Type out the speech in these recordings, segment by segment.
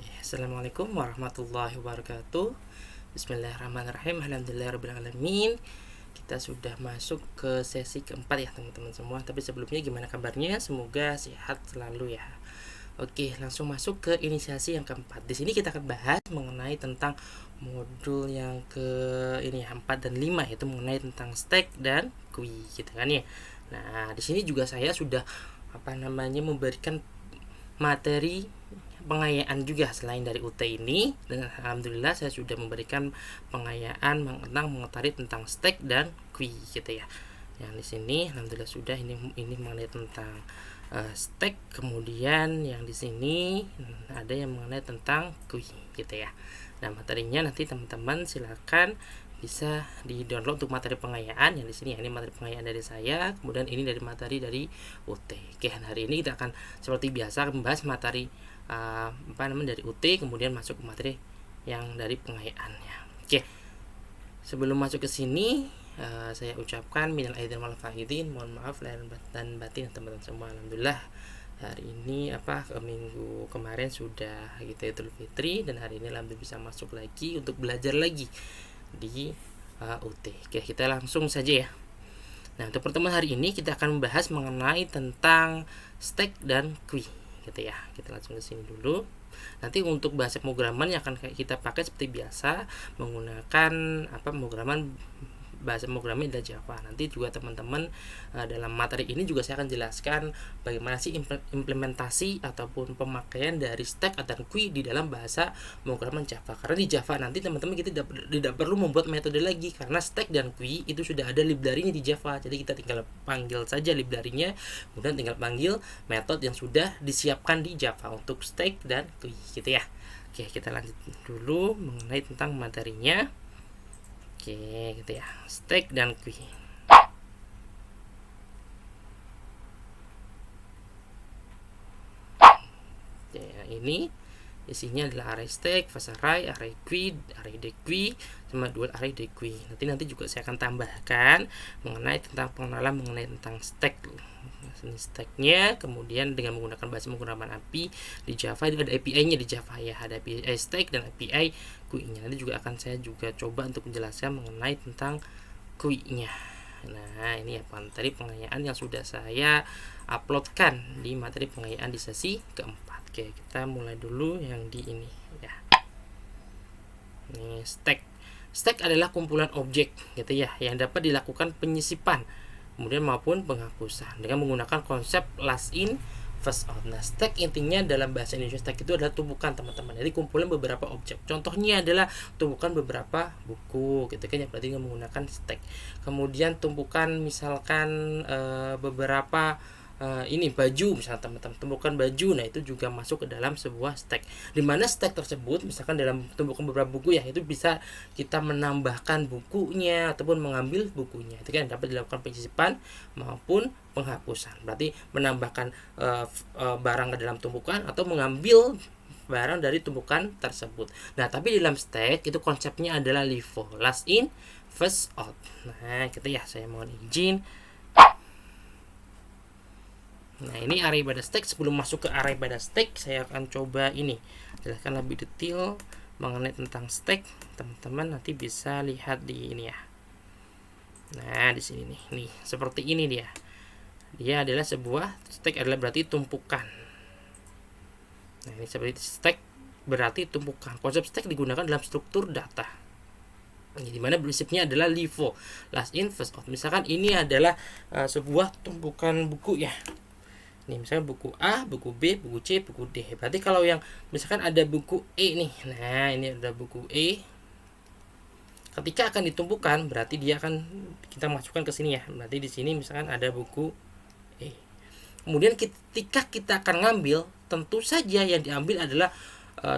Assalamualaikum warahmatullahi wabarakatuh. Bismillahirrahmanirrahim. Alhamdulillahirrahmanirrahim. Kita sudah masuk ke sesi keempat ya teman-teman semua. Tapi sebelumnya gimana kabarnya? Semoga sehat selalu ya. Oke, langsung masuk ke inisiasi yang keempat. Di sini kita akan bahas mengenai tentang modul yang ke ini ya, 4 dan 5, yaitu mengenai tentang stack dan kui gitu kan ya. Nah, di sini juga saya sudah memberikan materi pengayaan juga selain dari UT ini, dan alhamdulillah saya sudah memberikan pengayaan mengetahui tentang stack dan kui gitu ya. Yang di sini alhamdulillah sudah ini mengenai tentang stack, kemudian yang di sini ada yang mengenai tentang kui gitu ya. Nah, materinya nanti teman-teman silakan bisa di-download untuk materi pengayaan yang di sini. Ini materi pengayaan dari saya, kemudian ini dari materi dari UT. Oke, hari ini kita akan seperti biasa membahas materi dari UT, kemudian masuk ke materi yang dari pengayaannya. Oke. Sebelum masuk ke sini, saya ucapkan minal aidin wal faizin, mohon maaf lahir dan batin teman-teman semua. Alhamdulillah hari ini minggu kemarin sudah Idul Fitri, dan hari ini alhamdulillah bisa masuk lagi untuk belajar lagi di UT. Oke, kita langsung saja ya. Nah, untuk pertemuan hari ini kita akan membahas mengenai tentang stack dan kui gitu ya. Kita langsung ke sini dulu. Nanti untuk bahasa pemrograman yang akan kita pakai seperti biasa menggunakan pemrograman bahasa pemrograman dan Java. Nanti juga teman-teman dalam materi ini juga saya akan jelaskan bagaimana sih implementasi ataupun pemakaian dari stack atau kui di dalam bahasa pemrograman Java. Karena di Java nanti teman-teman kita tidak perlu membuat metode lagi, karena stack dan kui itu sudah ada library-nya di Java. Jadi kita tinggal panggil saja library-nya, kemudian tinggal panggil metode yang sudah disiapkan di Java untuk stack dan kui gitu ya. Oke, kita lanjut dulu mengenai tentang materinya. Oke, gitu ya. Stack dan kui. Ya, ini isinya adalah array stack, fast array, array kui, array dequy, sama dual array dequy. Nanti juga saya akan tambahkan mengenai tentang pengenalan mengenai tentang stack. Ini stacknya, kemudian dengan menggunakan bahasa pemrograman API di Java, itu ada API-nya di Java ya, ada API stack dan API kui-nya. Nanti juga akan saya juga coba untuk menjelaskan mengenai tentang kui-nya. Nah, ini ya materi pengayaan yang sudah saya uploadkan di materi pengayaan di sesi keempat. Oke, kita mulai dulu yang di ini ya. Ini stack. Stack adalah kumpulan objek gitu ya, yang dapat dilakukan penyisipan kemudian maupun penghapusan dengan menggunakan konsep last in first out. Nah, stack intinya dalam bahasa Indonesia stack itu adalah tumpukan teman-teman. Jadi kumpulan beberapa objek. Contohnya adalah tumpukan beberapa buku gitu kan ya, berarti dengan menggunakan stack. Kemudian tumpukan misalkan beberapa ini baju misalnya teman-teman, tumpukan baju, nah itu juga masuk ke dalam sebuah stack. Dimana stack tersebut misalkan dalam tumpukan beberapa buku ya, itu bisa kita menambahkan bukunya ataupun mengambil bukunya. Itu kan dapat dilakukan penyisipan maupun penghapusan. Berarti menambahkan barang ke dalam tumpukan atau mengambil barang dari tumpukan tersebut. Nah, tapi di dalam stack itu konsepnya adalah LIFO, last in first out. Nah, gitu ya, saya mohon izin. Nah, ini array pada stack. Sebelum masuk ke array pada stack, saya akan coba ini jelaskan lebih detail mengenai tentang stack. Teman-teman nanti bisa lihat di ini ya. Nah, di sini nih seperti ini dia. Dia adalah sebuah stack, adalah berarti tumpukan. Nah, ini seperti stack berarti tumpukan. Konsep stack digunakan dalam struktur data. Di mana prinsipnya adalah LIFO, last in first out. Misalkan ini adalah sebuah tumpukan buku ya. Nih, misalnya buku A, buku B, buku C, buku D. Berarti kalau yang misalkan ada buku E nih. Nah, ini ada buku E. Ketika akan ditumpukan, berarti dia akan kita masukkan ke sini ya. Berarti di sini misalkan ada buku E. Kemudian ketika kita akan ngambil, tentu saja yang diambil adalah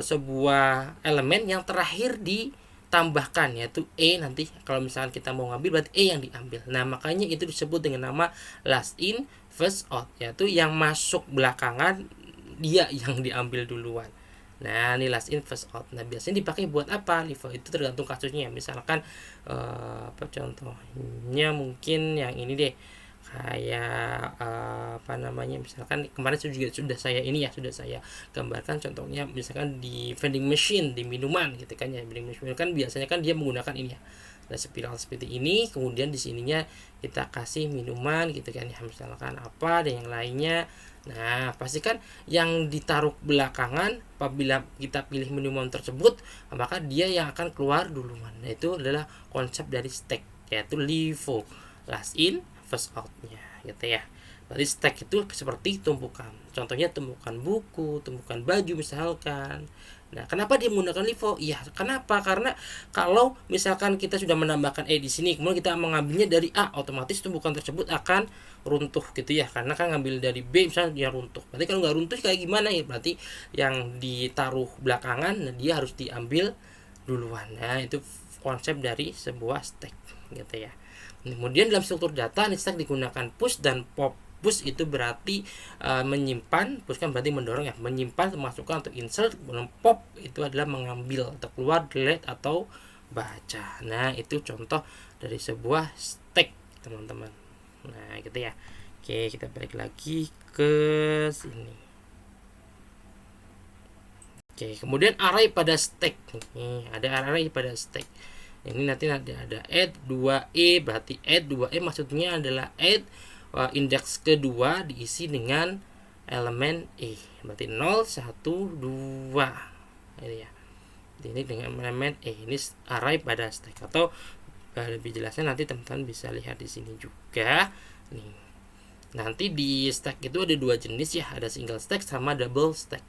sebuah elemen yang terakhir ditambahkan, yaitu E. Nanti kalau misalkan kita mau ngambil, berarti E yang diambil. Nah, makanya itu disebut dengan nama last in first out, yaitu yang masuk belakangan dia yang diambil duluan. Nah, ini last in first out. Nah, biasanya dipakai buat apa? LIFO itu tergantung kasusnya. Misalkan contohnya mungkin yang ini deh. kayak apa namanya, misalkan kemarin sudah saya gambarkan contohnya, misalkan di vending machine, di minuman gitu kan ya. Vending machine kan biasanya kan dia menggunakan ini ya, ada spiral seperti ini, kemudian di sininya kita kasih minuman gitu kan ya, misalkan apa dan yang lainnya. Nah, pastikan yang ditaruh belakangan apabila kita pilih minuman tersebut, maka dia yang akan keluar duluan. Nah, itu adalah konsep dari stack, yaitu LIFO, last in first out-nya gitu ya. Berarti stack itu seperti tumpukan. Contohnya tumpukan buku, tumpukan baju misalkan. Nah, kenapa dia menggunakan LIFO? Iya, kenapa? Karena kalau misalkan kita sudah menambahkan E di sini, kemudian kita mengambilnya dari A, otomatis tumpukan tersebut akan runtuh gitu ya. Karena kan ngambil dari B misalnya dia runtuh. Berarti kalau nggak runtuh kayak gimana ya? Berarti yang ditaruh belakangan, nah dia harus diambil duluan. Nah, itu konsep dari sebuah stack gitu ya. Kemudian dalam struktur data, stack digunakan push dan pop. Push itu berarti menyimpan, push kan berarti mendorong ya, menyimpan, memasukkan atau insert. Kemudian pop itu adalah mengambil atau keluar, delete atau baca. Nah, itu contoh dari sebuah stack, teman-teman. Nah, gitu ya. Oke, kita balik lagi ke sini. Oke, kemudian array pada stack. Nih, ada array pada stack. Ini nanti ada add 2e, berarti add 2e maksudnya adalah add indeks kedua diisi dengan elemen E, berarti 0, 1, 2 ini ya. Ini dengan elemen E, ini array pada stack, atau lebih jelasnya nanti teman-teman bisa lihat di sini juga nih. Nanti di stack itu ada dua jenis ya, ada single stack sama double stack.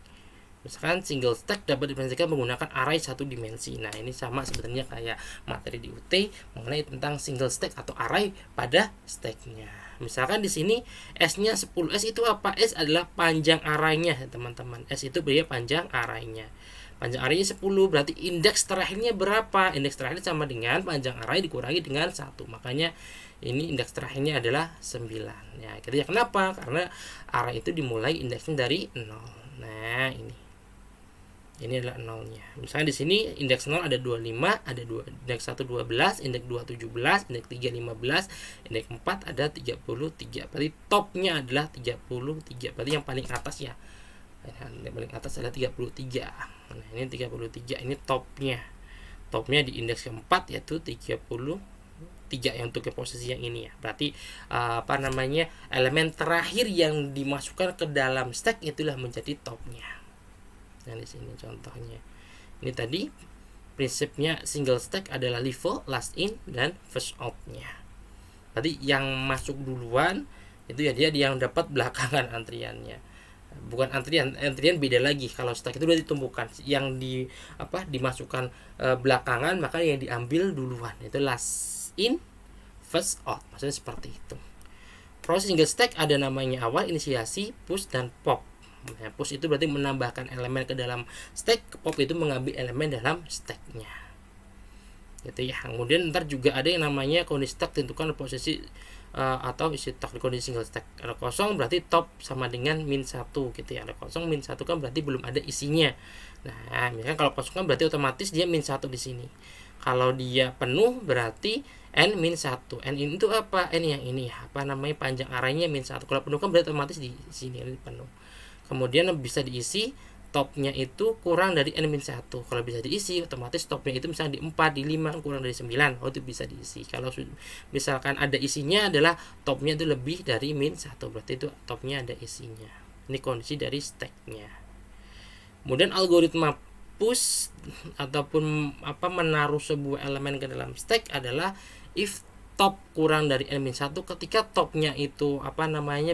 Misalkan single stack dapat dimensikan menggunakan array satu dimensi. Nah, ini sama sebenarnya kayak materi di UT mengenai tentang single stack atau array pada stacknya. Misalkan di sini S-nya 10. S itu apa? S adalah panjang arraynya, teman-teman. S itu berarti panjang arraynya. Panjang arraynya 10, berarti indeks terakhirnya berapa? Indeks terakhirnya sama dengan panjang array dikurangi dengan 1. Makanya ini indeks terakhirnya adalah 9. Ya, gitu ya. Kenapa? Karena array itu dimulai indeksnya dari 0. Nah, ini adalah nolnya. Misalnya di sini indeks 0 ada 25, ada indeks 1 12, indeks 2 17, indeks 3 15, indeks 4 ada 33. Berarti topnya adalah 33. Berarti yang paling atas ya. Yang paling atas adalah 33. Nah, ini 33, ini topnya. Topnya di indeks keempat yaitu 33 yang untuk ke posisi yang ini ya. Berarti apa namanya, elemen terakhir yang dimasukkan ke dalam stack itulah menjadi topnya. Nah, di sini contohnya. Ini tadi prinsipnya single stack adalah LIFO, last in dan first out-nya. Berarti yang masuk duluan itu ya dia yang dapat belakangan antriannya. Bukan antrian beda lagi. Kalau stack itu udah ditumbuhkan, yang dimasukkan belakangan, maka yang diambil duluan itu last in first out. Maksudnya seperti itu. Proses single stack ada namanya awal, inisiasi, push dan pop. Nah, push itu berarti menambahkan elemen ke dalam stack, pop itu mengambil elemen dalam stacknya gitu ya. Kemudian ntar juga ada yang namanya kondisi stack, tentukan posisi atau isi stack di kondisi single stack. Ada kosong berarti top sama dengan min 1 gitu ya. Ada kosong min 1 kan berarti belum ada isinya. Nah, misalkan kalau kosong kan berarti otomatis dia min 1 di sini. Kalau dia penuh berarti n min 1. N itu apa? N yang ini ya. Apa namanya, panjang arraynya min 1. Kalau penuh kan berarti otomatis di sini ini penuh. Kemudian bisa diisi topnya itu kurang dari n-1. Kalau bisa diisi otomatis topnya itu misalnya di 4, di 5, kurang dari 9. Oh, itu bisa diisi. Kalau misalkan ada isinya adalah topnya itu lebih dari min 1, berarti itu topnya ada isinya. Ini kondisi dari stacknya. Kemudian algoritma push ataupun menaruh sebuah elemen ke dalam stack adalah if top kurang dari n-1 ketika topnya itu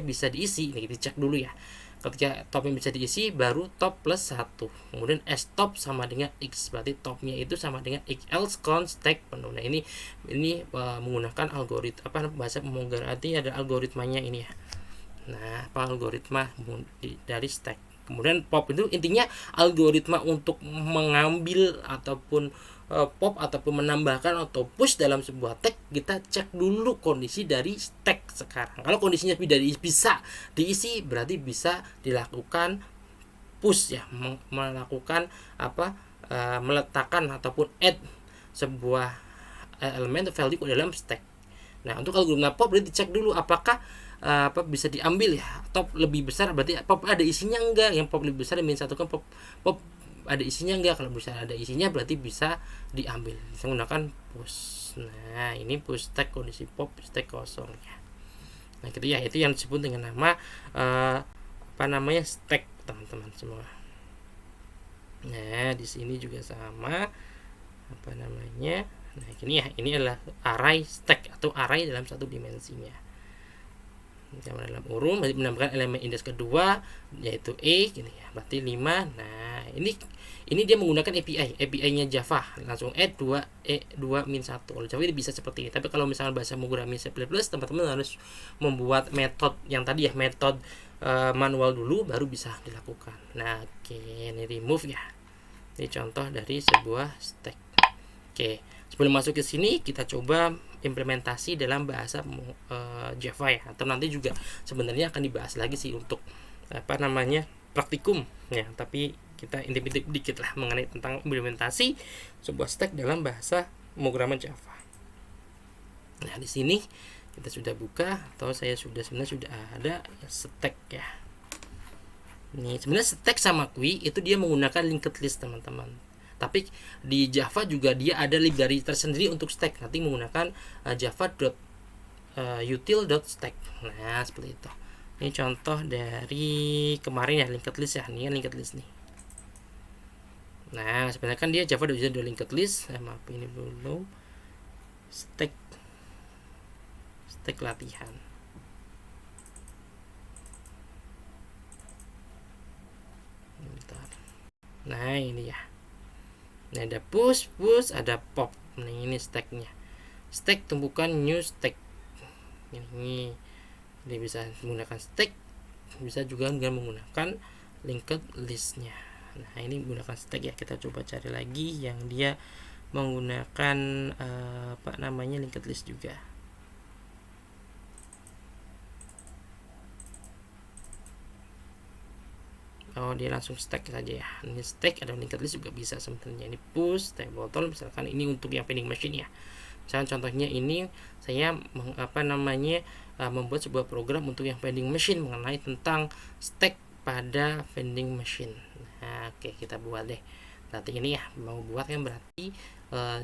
bisa diisi. Ini kita cek dulu ya. Ketika topnya bisa diisi baru top plus 1. Kemudian S top sama dengan X, berarti topnya itu sama dengan X, else count stack penuh. Nah, ini menggunakan algoritma bahasa pemrograman, artinya ada algoritmanya ini ya. Nah, algoritma dari stack. Kemudian pop itu intinya algoritma untuk mengambil ataupun pop ataupun menambahkan atau push dalam sebuah tag. Kita cek dulu kondisi dari stack sekarang. Kalau kondisinya bisa diisi berarti bisa dilakukan push ya, melakukan meletakkan ataupun add sebuah elemen atau value ke dalam stack. Nah, untuk algoritma pop berarti dicek dulu apakah bisa diambil ya, atau lebih besar berarti pop ada isinya enggak, yang pop lebih besar min satu kan pop ada isinya enggak. Kalau bisa ada isinya berarti bisa diambil, bisa menggunakan push. Nah, ini push stack kondisi pop stack kosong ya. Nah, gitu ya, itu yang disebut dengan nama stack teman-teman semua. Nah, di sini juga sama nah ini ya, ini adalah array stack atau array dalam satu dimensinya. Dalam urut menambahkan elemen indeks kedua yaitu e gini ya, berarti 5. Nah, ini dia menggunakan API-nya Java, langsung add 2 min 1. Kalau Java ini bisa seperti ini. Tapi kalau misalnya bahasa programming C++, teman-teman harus membuat metode yang tadi ya, metode manual dulu baru bisa dilakukan. Nah, oke, ini remove ya. Ini contoh dari sebuah stack. Oke, sebelum masuk ke sini kita coba implementasi dalam bahasa Java ya, atau nanti juga sebenarnya akan dibahas lagi sih untuk praktikum ya, tapi kita intip-intip dikit lah mengenai tentang implementasi sebuah stack dalam bahasa pemrograman Java. Nah, di sini kita sudah buka, atau saya sebenarnya sudah ada stack ya. Nih, sebenarnya stack sama Qt itu dia menggunakan linked list teman-teman. Tapi di Java juga dia ada library tersendiri untuk stack, nanti menggunakan java.util.stack. Nah, seperti itu. Ini contoh dari kemarin ya, linked list ya. Ini linked list nih. Nah, sebenarnya kan dia Java udah linked list. Maaf, ini belum. Stack latihan. Bentar. Nah, ini ya. Nah, ada push, ada pop. Nah, ini stacknya. Stack tumpukan new stack. Ini dia bisa menggunakan stack, bisa juga dengan menggunakan linked listnya. Nah, ini menggunakan stack ya. Kita coba cari lagi yang dia menggunakan linked list juga. Oh, dia langsung stack saja ya. Ini stack, ada linked list juga bisa sebenarnya. Ini push, tabletop, misalkan ini untuk yang vending machine ya. Misalkan contohnya ini saya membuat sebuah program untuk yang vending machine mengenai tentang stack pada vending machine. Nah, oke, kita buat deh. Berarti ini ya, mau buat kan berarti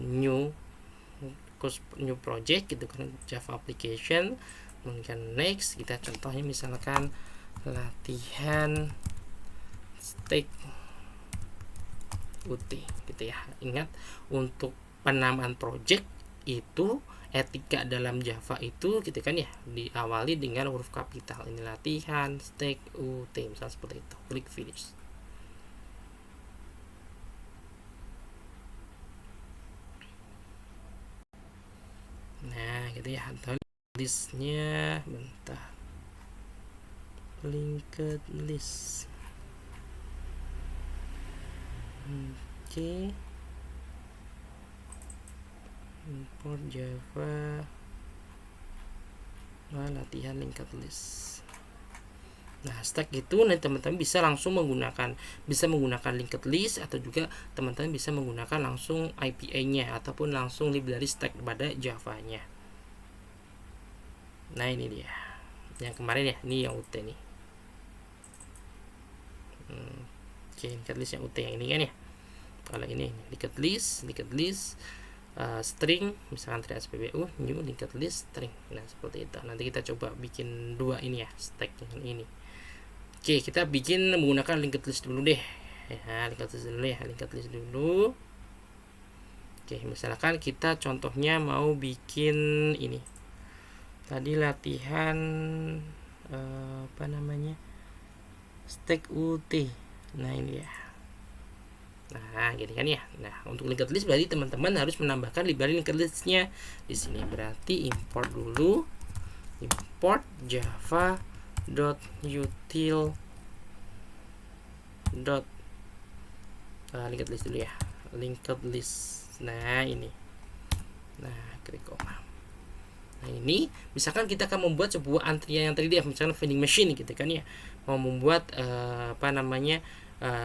new project gitu kan, Java application, kemudian next. Kita contohnya misalkan latihan stack UT gitu ya. Ingat, untuk penamaan project itu etika dalam Java itu gitu kan ya, diawali dengan huruf kapital. Ini latihan stack UT misalnya seperti itu. Klik finish. Nah, gitu ya. Listnya bentar. Linked list. Oke, import Java latihan linked list. Nah, stack itu nanti teman-teman bisa langsung menggunakan linked list, atau juga teman-teman bisa menggunakan langsung IPA-nya ataupun langsung library stack pada Java-nya. Nah, ini dia yang kemarin ya, ini yang UT nih. Oke, linked list yang UT yang ini kan ya. Kalau ini linked list string, misalkan tidak SPBU new linked list string. Nah, seperti itu. Nanti kita coba bikin dua ini ya, stack yang ini. Oke, kita bikin menggunakan linked list dulu deh ya, linked list dulu. Oke, misalkan kita contohnya mau bikin ini tadi latihan stack UT. Nah, ini ya. Nah, gini kan ya. Nah, untuk linked list berarti teman-teman harus menambahkan library linked listnya di sini. Berarti import dulu, import java.util linked list dulu ya, linked list. Nah, ini. Nah, klik koma. Nah, ini misalkan kita akan membuat sebuah antrian yang tadi dia, misalkan vending machine gitu kan ya, mau membuat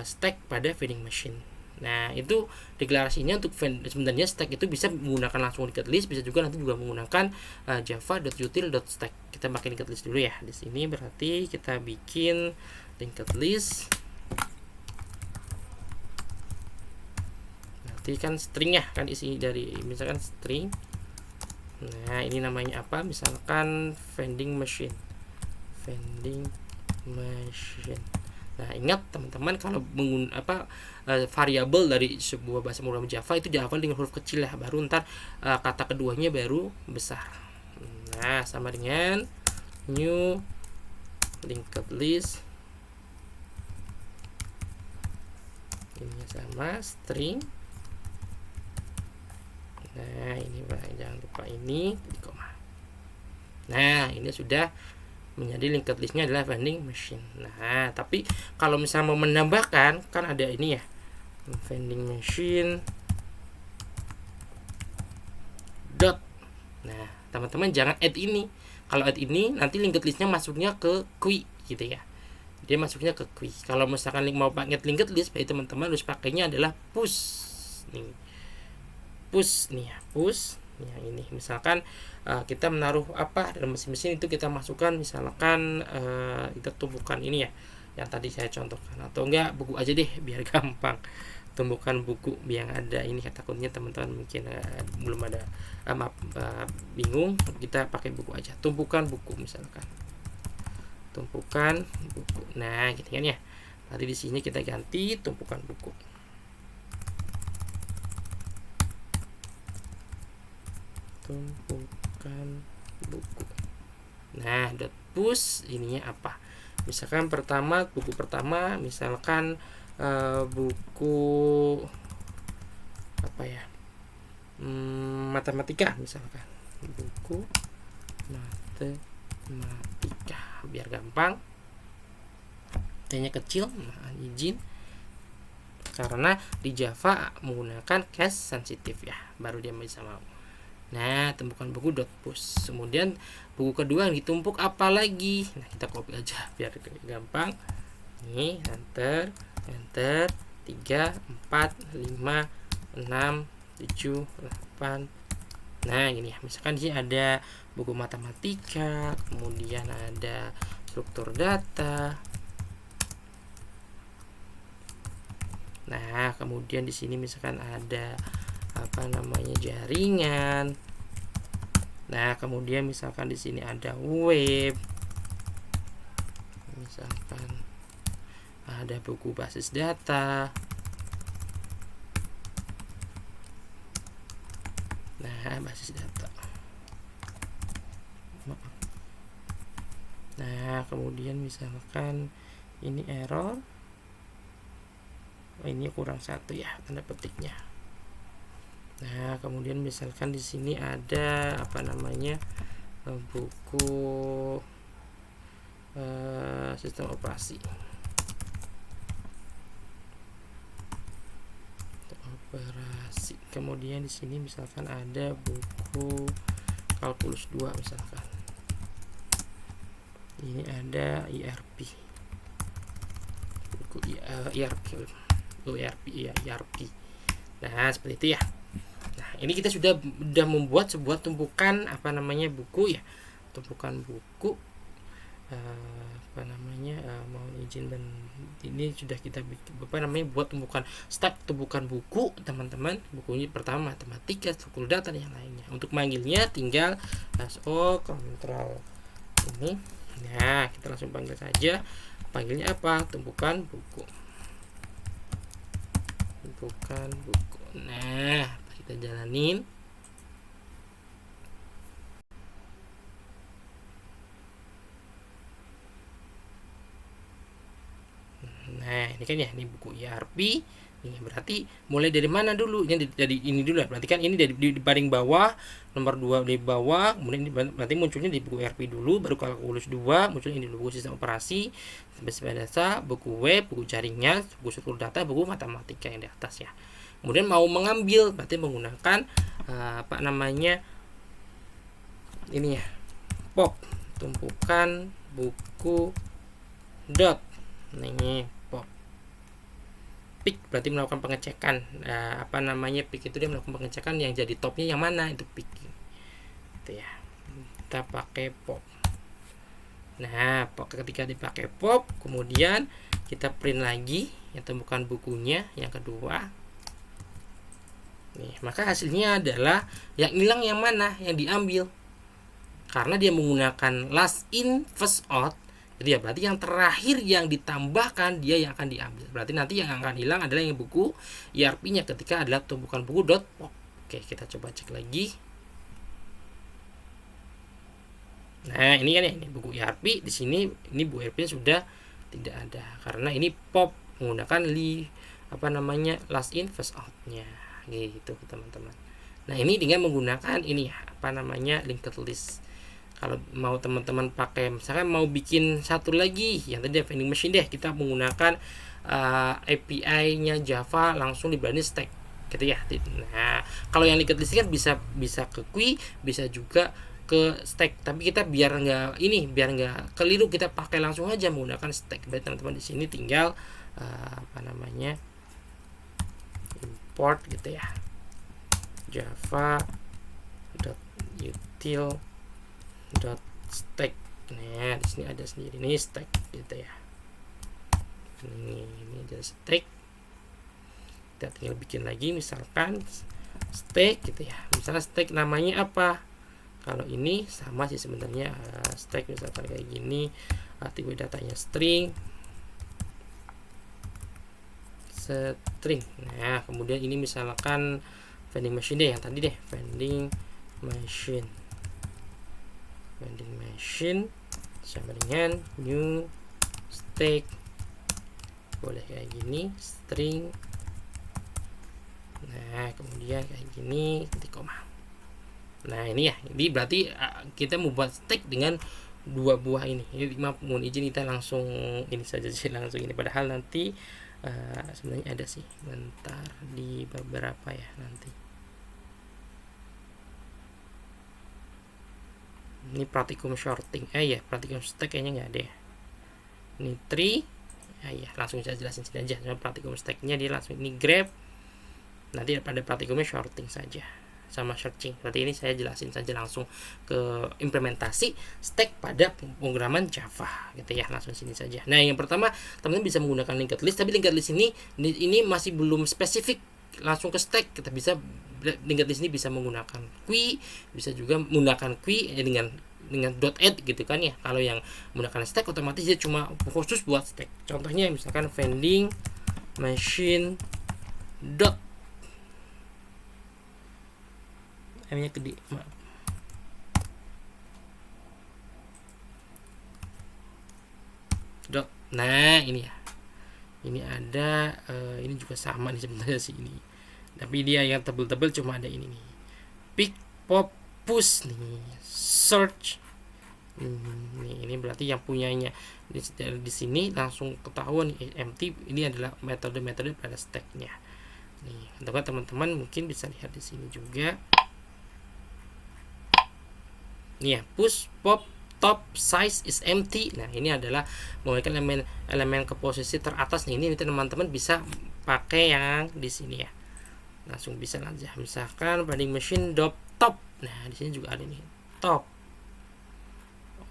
stack pada vending machine. Nah, itu deklarasinya untuk sebenarnya stack itu bisa menggunakan langsung linked list, bisa juga nanti juga menggunakan java.util.stack. Kita pakai linked list dulu ya. Di sini berarti kita bikin linked list. Berarti kan string ya, kan isi dari misalkan string. Nah, ini namanya apa? Misalkan vending machine. Vending machine. Nah, ingat teman-teman, kalau variabel dari sebuah bahasa pemrograman Java itu diawali dengan huruf kecil ya, baru ntar kata keduanya baru besar. Nah, sama dengan new linked list. Ini sama string. Nah, ini jangan lupa ini di koma. Nah, ini sudah menjadi linked listnya adalah vending machine. Nah, tapi kalau misalnya mau menambahkan, kan ada ini ya, vending machine dot. Nah, teman-teman jangan add ini. Kalau add ini nanti linked listnya masuknya ke queue gitu ya, dia masuknya ke queue. Kalau misalkan mau pakai linked list, berarti teman-teman harus pakainya adalah push nih, push nih ya, push ya. Ini misalkan kita menaruh apa dalam mesin-mesin itu, kita masukkan misalkan kita tumpukan ini ya yang tadi saya contohkan, atau enggak buku aja deh biar gampang. Tumpukan buku yang ada ini, takutnya teman-teman mungkin belum ada bingung, kita pakai buku aja, tumpukan buku misalkan, tumpukan buku. Nah, gitu kan ya. Tadi di sini kita ganti tumpukan buku. Tumpukan buku. Nah, dot push ininya apa? Misalkan buku pertama misalkan buku apa ya? Matematika misalkan. Buku matematika biar gampang. T-nya kecil, izin. Karena di Java menggunakan case sensitif ya, baru dia bisa mau. Nah, tumpukan buku dot push. Kemudian buku kedua yang ditumpuk apa lagi? Nah, kita copy aja biar gampang. Nih, enter 3, 4, 5, 6, 7, 8. Nah, gini ya. Misalkan di sini ada buku matematika, kemudian ada struktur data. Nah, kemudian di sini misalkan ada jaringan. Nah, kemudian misalkan di sini ada web. Misalkan ada buku basis data. Nah, basis data. Nah, kemudian misalkan ini error. Ini kurang satu ya tanda petiknya. Nah, kemudian misalkan di sini ada buku sistem operasi. Kemudian di sini misalkan ada buku kalkulus 2 misalkan. Ini ada IRP. Buku IRP. Nah, seperti itu ya. Nah, ini kita sudah membuat sebuah tumpukan buku ya. Tumpukan buku mau izin, dan ini sudah kita buat tumpukan stack tumpukan buku teman-teman. Bukunya pertama matematika, struktur data, dan yang lainnya. Untuk manggilnya tinggal so kontrol ini. Nah, kita langsung panggil saja. Panggilnya apa? Tumpukan buku. Nah, kita jalanin. Nah, ini kan ya, ini buku IRP. Ini berarti mulai dari mana dulu? Ini dari ini dulu. Berarti kan ini di paling bawah, nomor 2 di bawah, kemudian berarti munculnya di buku IRP dulu, baru kalkulus 2, munculnya ini dulu buku sistem operasi, basis data, buku web, buku jaringan, buku struktur data, buku matematika yang di atas ya. Kemudian mau mengambil berarti menggunakan ini ya, pop, tumpukan buku dot. Ini pop. pick berarti melakukan pengecekan. Apa namanya, pick itu dia melakukan pengecekan yang jadi topnya yang mana, itu pick gitu ya. Kita pakai pop. Nah, ketika dipakai pop, kemudian kita print lagi yang temukan bukunya yang kedua. Nih, maka hasilnya adalah yang hilang yang mana, yang diambil. Karena dia menggunakan last in first out, jadi ya berarti yang terakhir yang ditambahkan dia yang akan diambil. Berarti nanti yang akan hilang adalah yang buku ERP-nya ketika adalah tumpukan buku dot pop. Oke, kita coba cek lagi. Nah, ini kan ya, ini buku ERP di sini, ini buku ERP sudah tidak ada karena ini pop menggunakan last in first out-nya gitu teman-teman. Nah, ini dengan menggunakan ini ya, linked list. Kalau mau teman-teman pakai, misalkan mau bikin satu lagi yang tadi vending machine deh, kita menggunakan API-nya Java langsung di Bunny Stack gitu ya. Nah, kalau yang linked list kan bisa ke queue, bisa juga ke stack. Tapi kita biar nggak keliru, kita pakai langsung aja menggunakan stack. Baik teman-teman, di sini tinggal import gitu ya, java.util.stack. Nah, di sini ada sendiri nih stack gitu ya. Ini ada stack. Kita tinggal bikin lagi misalkan stack gitu ya. Misalnya stack namanya apa? Kalau ini sama sih sebenarnya, stack misalkan kayak gini, tipe datanya string. Nah, kemudian ini misalkan vending machine deh, yang tadi deh, vending machine sama dengan new stack, boleh kayak gini, string. Nah, kemudian kayak gini, titik koma. Nah, ini ya, jadi berarti kita membuat stack dengan dua buah ini. Ini mohon izin kita langsung ini saja sih, langsung ini. Padahal nanti sebenarnya ada sih, bentar di beberapa ya nanti. Ini practicum sorting, ya practicum stack kayaknya nggak ada ya. Ini tree, ya langsung saya jelasin sini aja. Sama practicum stacknya dia langsung ini grab. Nanti pada practicumnya sorting saja sama searching. Berarti ini saya jelasin saja langsung ke implementasi stack pada pemrograman Java gitu ya, langsung sini saja. Nah, yang pertama teman-teman bisa menggunakan linked list, tapi linked list ini masih belum spesifik langsung ke stack. Kita bisa linked list ini bisa menggunakan queue, bisa juga menggunakan queue dengan .add gitu kan ya. Kalau yang menggunakan stack otomatis dia cuma khusus buat stack. Contohnya misalkan vending machine M-nya gede, maaf. Nah, ini ya. Ini ada ini juga sama nih sebenarnya sih ini. Tapi dia yang tebel-tebel cuma ada ini nih. Pick, pop, push nih. Search. Ini berarti yang punyanya di sini langsung ketahuan nih, empty. Ini adalah metode-metode pada stacknya. Nih, teman-teman mungkin bisa lihat di sini juga. Nih ya, push, pop, top, size is empty. Nah, ini adalah menggunakan elemen ke posisi teratas nih. Ini teman-teman bisa pakai yang di sini ya. Langsung bisa aja. Misalkan vending machine top. Nah, di sini juga ada nih. Top.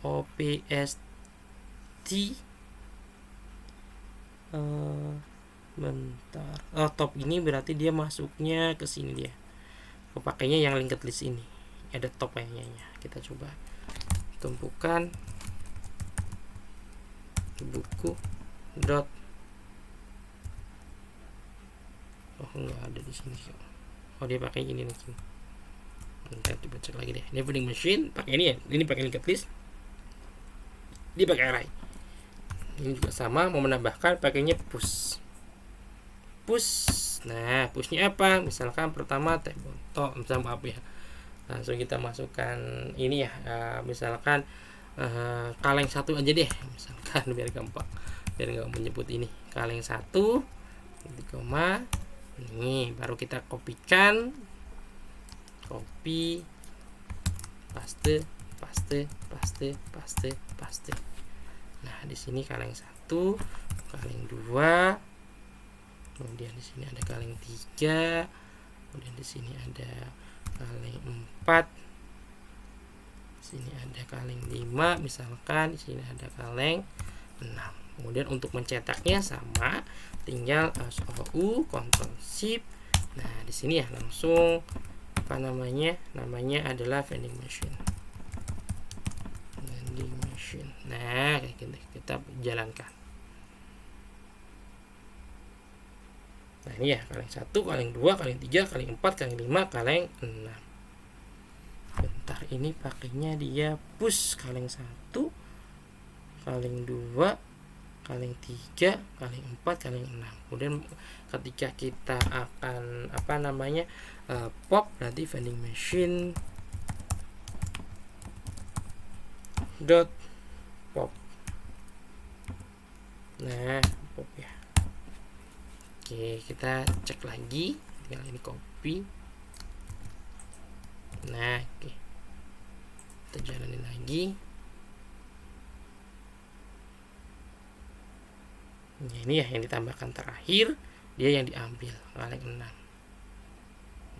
OPST. Bentar. Top ini berarti dia masuknya ke sini dia. Kepakainya yang linked list ini. Ada top kayaknya. Kita coba tumpukan buku dot. Enggak ada di sini. Dia pakai ini nih. Bentar, coba cek lagi deh. Ini vending machine pakai ini ya. Ini pakai linked list. Dia pakai array. Ini juga sama, mau menambahkan pakainya push. Nah, pushnya apa? Misalkan pertama misalnya apa ya? Langsung kita masukkan ini ya, misalkan kaleng 1 aja deh, misalkan biar gampang, biar nggak menyebut ini kaleng 1 titik koma. Ini baru kita kopikan, copy, paste. Nah, di sini kaleng 1, kaleng 2, kemudian di sini ada kaleng 3, kemudian di sini ada kaleng 4, di sini ada kaleng 5 misalkan, di sini ada kaleng 6. Kemudian untuk mencetaknya sama, tinggal SOU Ctrl Shift. Nah, di sini ya langsung namanya adalah vending machine. Nah, kayak gitu kita jalankan. Nah, ini ya kaleng 1, kaleng 2, kaleng 3, kaleng 4, kaleng 5, kaleng 6. Bentar, ini pakainya dia push kaleng 1, kaleng 2, kaleng 3, kaleng 4, kaleng 6. Kemudian ketika kita akan pop, nanti vending machine dot pop. Nah, pop ya. Oke, kita cek lagi, tinggal ini copy. Nah, oke, kita jalanin lagi. Nah, ini ya yang ditambahkan terakhir, dia yang diambil kaleng 6.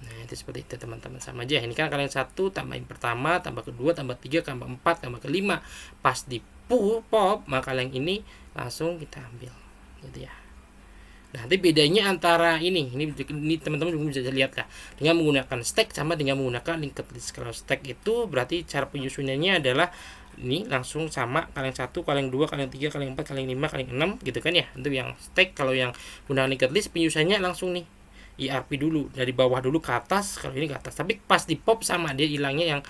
Nah, itu seperti itu teman-teman, sama aja. Ini kan kaleng 1 tambahin pertama, tambah kedua, tambah 3, tambah 4, tambah kelima. Pas di pop, maka kaleng ini langsung kita ambil, gitu ya. Nah, nanti bedanya antara ini teman-teman juga bisa lihat kah, dengan menggunakan stack sama dengan menggunakan linked list. Kalau stack itu berarti cara penyusunannya adalah ini langsung sama, kaleng 1, kaleng 2, kaleng 3, kaleng 4, kaleng 5, kaleng 6 gitu kan ya. Itu yang stack. Kalau yang menggunakan linked list penyusunannya langsung nih IRP dulu, dari bawah dulu ke atas. Kalau ini ke atas, tapi pas di pop sama, dia hilangnya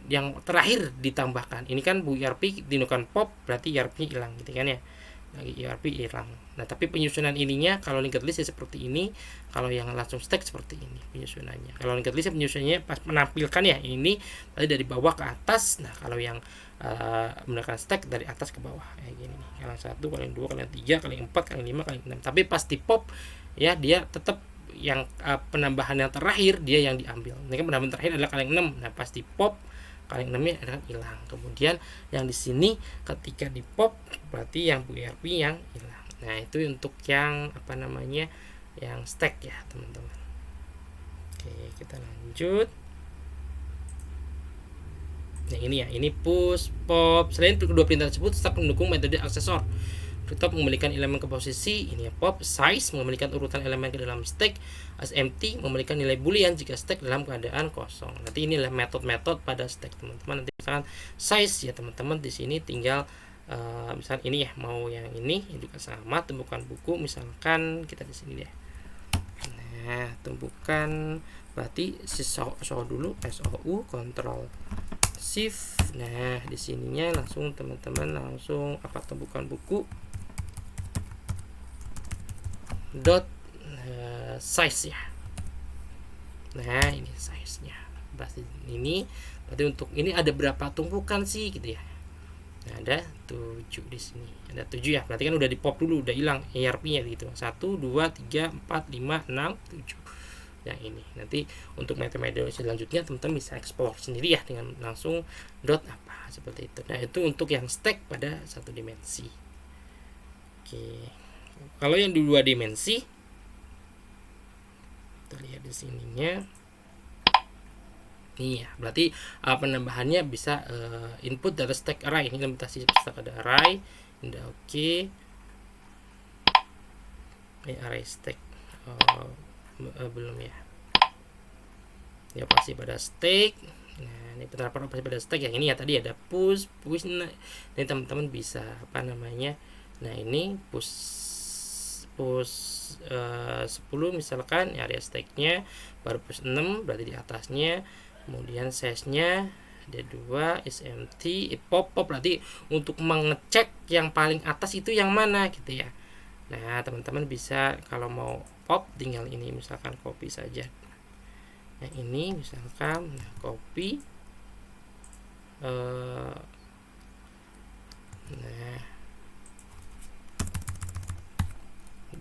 yang terakhir ditambahkan. Ini kan bu IRP dinukan pop, berarti IRP hilang gitu kan ya, lagi IRP hilang. Nah, tapi penyusunan ininya kalau linked list ya seperti ini, kalau yang langsung stack seperti ini penyusunannya. Kalau linked list penyusunannya pas menampilkan ya ini tadi dari bawah ke atas. Nah, kalau yang menggunakan stack dari atas ke bawah kayak gini nih. Kaleng 1, kaleng 2, kaleng 3, kaleng 4, kaleng 5, kaleng 6. Tapi pas di pop ya dia tetap yang penambahan yang terakhir dia yang diambil. Ini kan penambahan terakhir adalah kaleng 6. Nah, pas di pop kaleng 6-nya adalah hilang. Kemudian yang di sini ketika di pop berarti yang BRP yang hilang. Nah, itu untuk yang yang stack ya, teman-teman. Oke, kita lanjut. Nah, ini ya, ini push, pop. Selain kedua perintah tersebut tetap mendukung metode aksesor. Top mengembalikan elemen ke posisi, ini ya pop. Size mengembalikan urutan elemen ke dalam stack. As empty memberikan nilai boolean jika stack dalam keadaan kosong. Nanti inilah metode-metode pada stack, teman-teman. Nanti misalkan size ya, teman-teman, di sini tinggal misalkan ini ya, mau yang ini juga sama, tumpukan buku misalkan kita di sini deh. Nah, tumpukan berarti SOU dulu, SOU Ctrl Shift. Nah, di sininya langsung teman-teman langsung tumpukan buku dot size ya. Nah, ini size nya berarti untuk ini ada berapa tumpukan sih gitu ya. Nah, ada 7 di sini, ada 7 ya, berarti kan udah di pop dulu, udah hilang ERP nya gitu. 1, 2, 3, 4, 5, 6, 7 yang ini. Nanti untuk metode selanjutnya teman-teman bisa explore sendiri ya dengan langsung dot apa seperti itu. Nah, itu untuk yang stack pada satu dimensi. Oke, kalau yang di 2 dimensi kita lihat di sininya nih ya, berarti penambahannya bisa input dari stack array. Ini limitasi stack ada array, udah oke. Ini array stack belum ya, pasti pada stack. Nah, ini penerapan operasi pada stack yang ini ya, tadi ada push. Nah, ini teman-teman bisa nah ini push 10 misalkan ya, area stacknya baru push 6 berarti di atasnya. Kemudian size nya ada 2, is empty, pop berarti untuk mengecek yang paling atas itu yang mana gitu ya. Nah, teman-teman bisa kalau mau pop tinggal ini misalkan copy saja. Nah, ini misalkan copy nah